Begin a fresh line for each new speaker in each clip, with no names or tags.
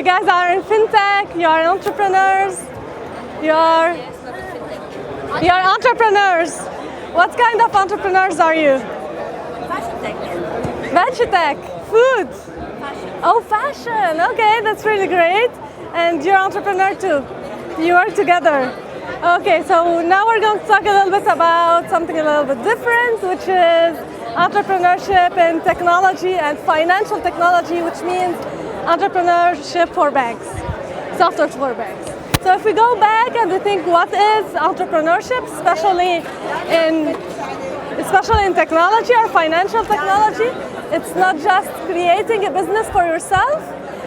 guys are in fintech, you are entrepreneurs, you're entrepreneurs. What kind of entrepreneurs are you?
Fashion tech.
Venture tech, food.
Fashion.
Oh, fashion. Okay, that's really great. And you're an entrepreneur too. You work together. Okay, so now we're going to talk a little bit about something a little bit different, which is entrepreneurship in technology and financial technology, which means entrepreneurship for banks, software for banks. So if we go back and we think what is entrepreneurship, especially in technology or financial technology, it's not just creating a business for yourself,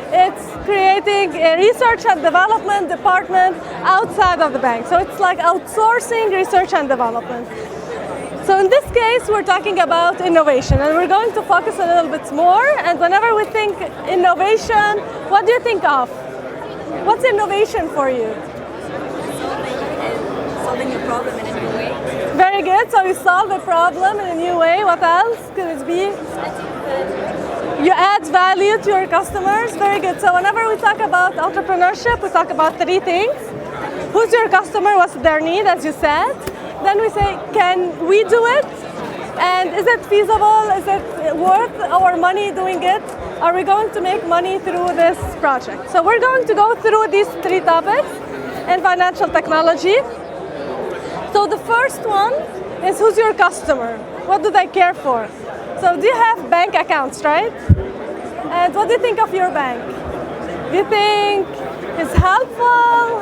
it's creating a research and development department outside of the bank. So it's like outsourcing research and development. So in this case, we're talking about innovation, and we're going to focus a little bit more. And whenever we think innovation, what do you think of? What's innovation for you?
Solving a problem in a new way.
Very good. So you solve a problem in a new way. What else could it be? You add value to your customers. Very good. So whenever we talk about entrepreneurship, we talk about three things. Who's your customer? What's their need, as you said? Then we say, can we do it? And is it feasible? Is it worth our money doing it? Are we going to make money through this project? So we're going to go through these three topics in financial technology. So the first one is, who's your customer? What do they care for? So do you have bank accounts, right? And what do you think of your bank? Do you think it's helpful?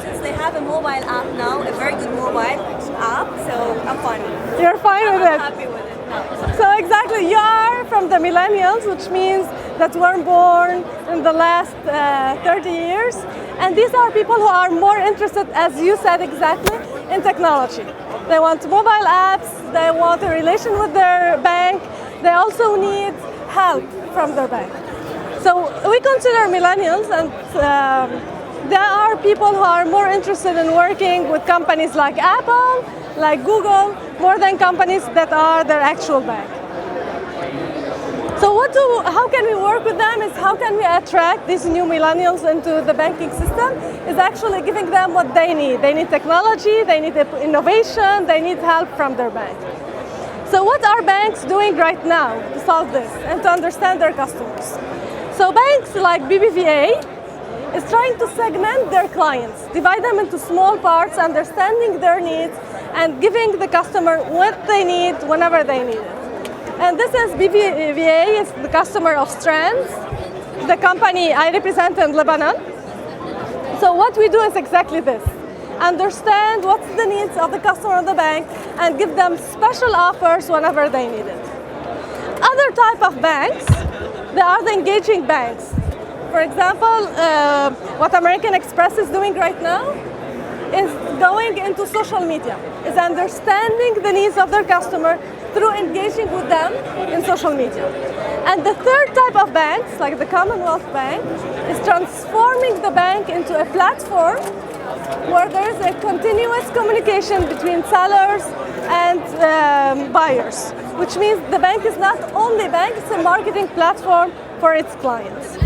Since they have a mobile app now, a very good mobile app, so I'm fine with it.
You're fine with it?
I'm happy with it now.
So exactly, you are from the millennials, which means that we're born in the last 30 years. And these are people who are more interested, as you said exactly, in technology. They want mobile apps, they want a relation with their bank, they also need help from their bank. So we consider millennials, and there are people who are more interested in working with companies like Apple, like Google, more than companies that are their actual bank. So how can we work with them is how can we attract these new millennials into the banking system is actually giving them what they need. They need technology, they need innovation, they need help from their bank. So what are banks doing right now to solve this and to understand their customers? So banks like BBVA is trying to segment their clients, divide them into small parts, understanding their needs and giving the customer what they need whenever they need it. And this is BBVA, is the customer of Strands, the company I represent in Lebanon. So what we do is exactly this. Understand what's the needs of the customer of the bank and give them special offers whenever they need it. Other type of banks, they are the engaging banks. For example, what American Express is doing right now is going into social media, is understanding the needs of their customer through engaging with them in social media. And the third type of banks, like the Commonwealth Bank, is transforming the bank into a platform where there is a continuous communication between sellers and buyers, which means the bank is not only a bank, it's a marketing platform for its clients.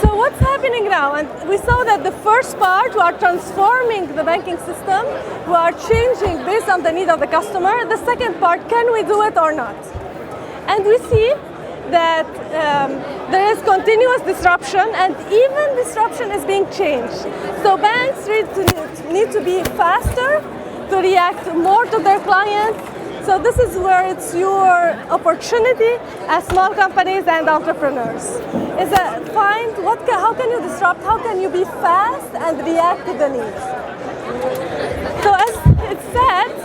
So what's happening now? And we saw that the first part, we are transforming the banking system, we are changing based on the need of the customer. The second part, can we do it or not? And we see that there is continuous disruption, and even disruption is being changed. So banks need to be faster to react more to their clients. So this is where it's your opportunity as small companies and entrepreneurs. Is that find how can you disrupt? How can you be fast and react to the needs? So as it's said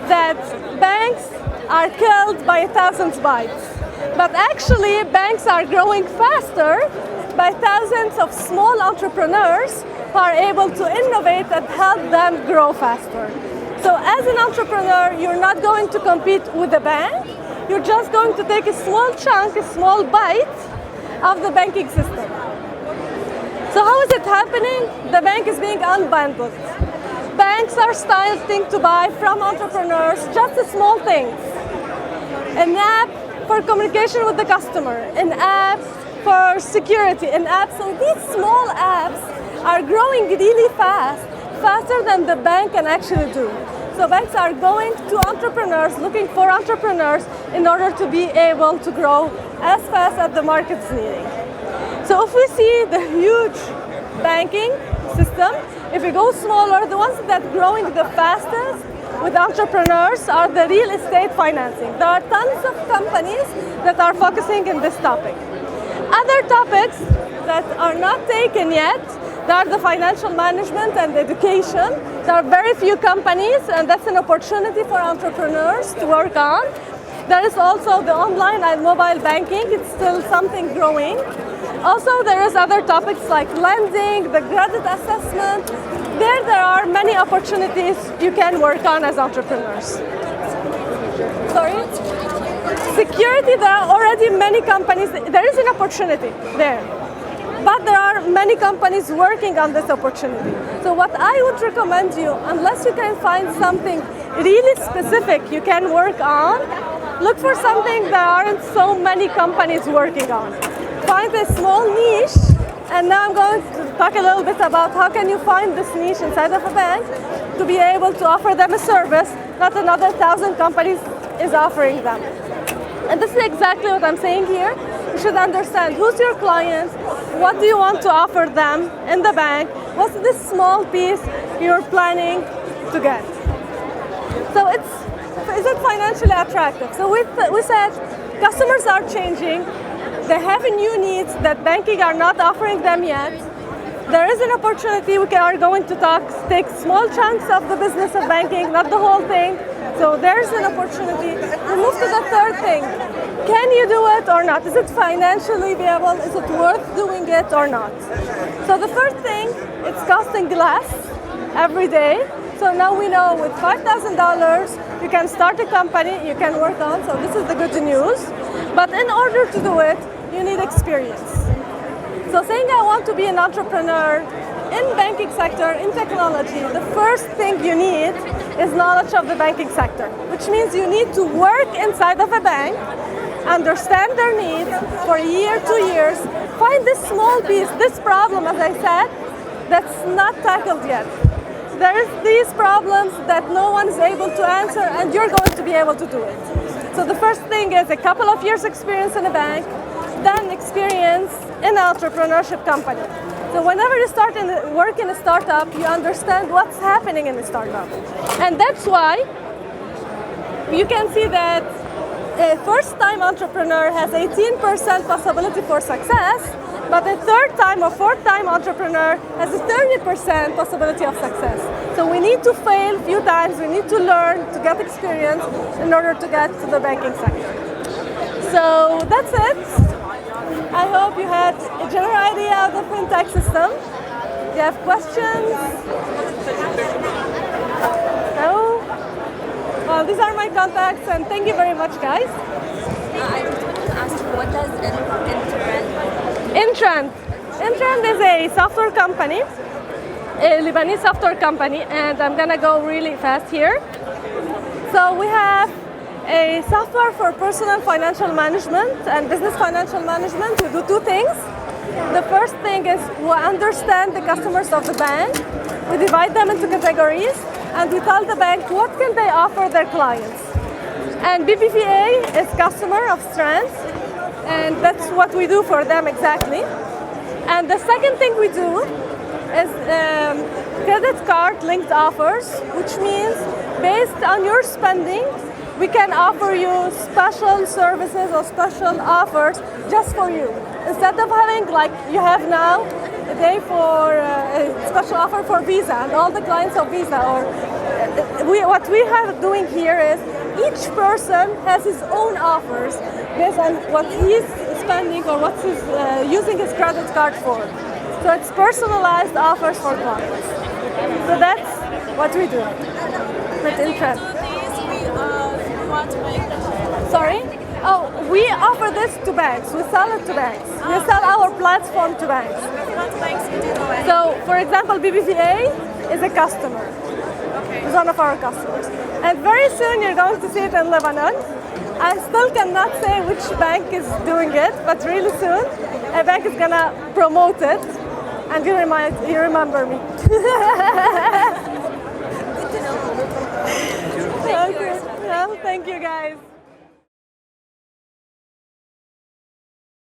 that banks are killed by 1,000 bites, but actually banks are growing faster by thousands of small entrepreneurs who are able to innovate and help them grow faster. So as an entrepreneur, you're not going to compete with the bank. You're just going to take a small chunk, a small bite of the banking system. So how is it happening? The bank is being unbundled. Banks are starting to buy from entrepreneurs just the small things. An app for communication with the customer, an app for security in apps. So these small apps are growing really fast, faster than the bank can actually do. So banks are going to entrepreneurs, looking for entrepreneurs in order to be able to grow as fast as the market's needing. So if we see the huge banking system, if we go smaller, the ones that are growing the fastest with entrepreneurs are the real estate financing. There are tons of companies that are focusing in this topic. Other topics that are not taken yet, there are the financial management and education. There are very few companies, and that's an opportunity for entrepreneurs to work on. There is also the online and mobile banking. It's still something growing. Also, there is other topics like lending, the credit assessment. There are many opportunities you can work on as entrepreneurs. Sorry? Security, there are already many companies. There is an opportunity there. But there are many companies working on this opportunity. So what I would recommend you, unless you can find something really specific you can work on, look for something there aren't so many companies working on. Find a small niche, and now I'm going to talk a little bit about how can you find this niche inside of a bank to be able to offer them a service that another 1,000 companies is offering them. And this is exactly what I'm saying here. You should understand who's your client, what do you want to offer them in the bank, what's this small piece you're planning to get. So is it financially attractive? So we said customers are changing, they have new needs that banking are not offering them yet. There is an opportunity, we are going to take small chunks of the business of banking, not the whole thing. So there's an opportunity. We move to the third thing. Can you do it or not? Is it financially viable? Is it worth doing it or not? So the first thing, it's costing less every day. So now we know with $5,000, you can start a company, you can work on. So this is the good news. But in order to do it, you need experience. So saying I want to be an entrepreneur in banking sector, in technology, the first thing you need is knowledge of the banking sector, which means you need to work inside of a bank, understand their needs for a year, 2 years, find this small piece, this problem, as I said, that's not tackled yet. There's these problems that no one is able to answer, and you're going to be able to do it. So the first thing is a couple of years experience in a bank, then experience in an entrepreneurship company. So whenever you start work in a startup, you understand what's happening in the startup. And that's why you can see that a first-time entrepreneur has 18% possibility for success, but a third-time or fourth-time entrepreneur has a 30% possibility of success. So we need to fail a few times, we need to learn to get experience in order to get to the banking sector. So that's it. I hope you had a general idea of the fintech system. Do you have questions? No? Well, these are my contacts, and thank you very much, guys.
I just wanted to ask you, what does Intrend?
Intrend is a software company, a Lebanese software company, and I'm gonna go really fast here. So we have a software for personal financial management and business financial management. We do two things. The first thing is we understand the customers of the bank. We divide them into categories, and we tell the bank what can they offer their clients. And BBVA is customer of Strands, and that's what we do for them exactly. And the second thing we do is credit card linked offers, which means based on your spending, we can offer you special services or special offers just for you. Instead of having, like you have now, a day for a special offer for Visa and all the clients of Visa, or what we are doing here is each person has his own offers based on what he's spending or what he's using his credit card for. So it's personalized offers for clients. So that's what we do with Intrend. Sorry? Oh, we offer this to banks. We sell it to banks. We sell our platform to banks.
What banks you do already?
So, for example, BBVA is a customer.
Okay.
It's one of our customers. And very soon you're going to see it in Lebanon. I still cannot say which bank is doing it, but really soon a bank is gonna promote it, and you remember me.
Good to know. Thank you, Ursula.
Well, thank you guys.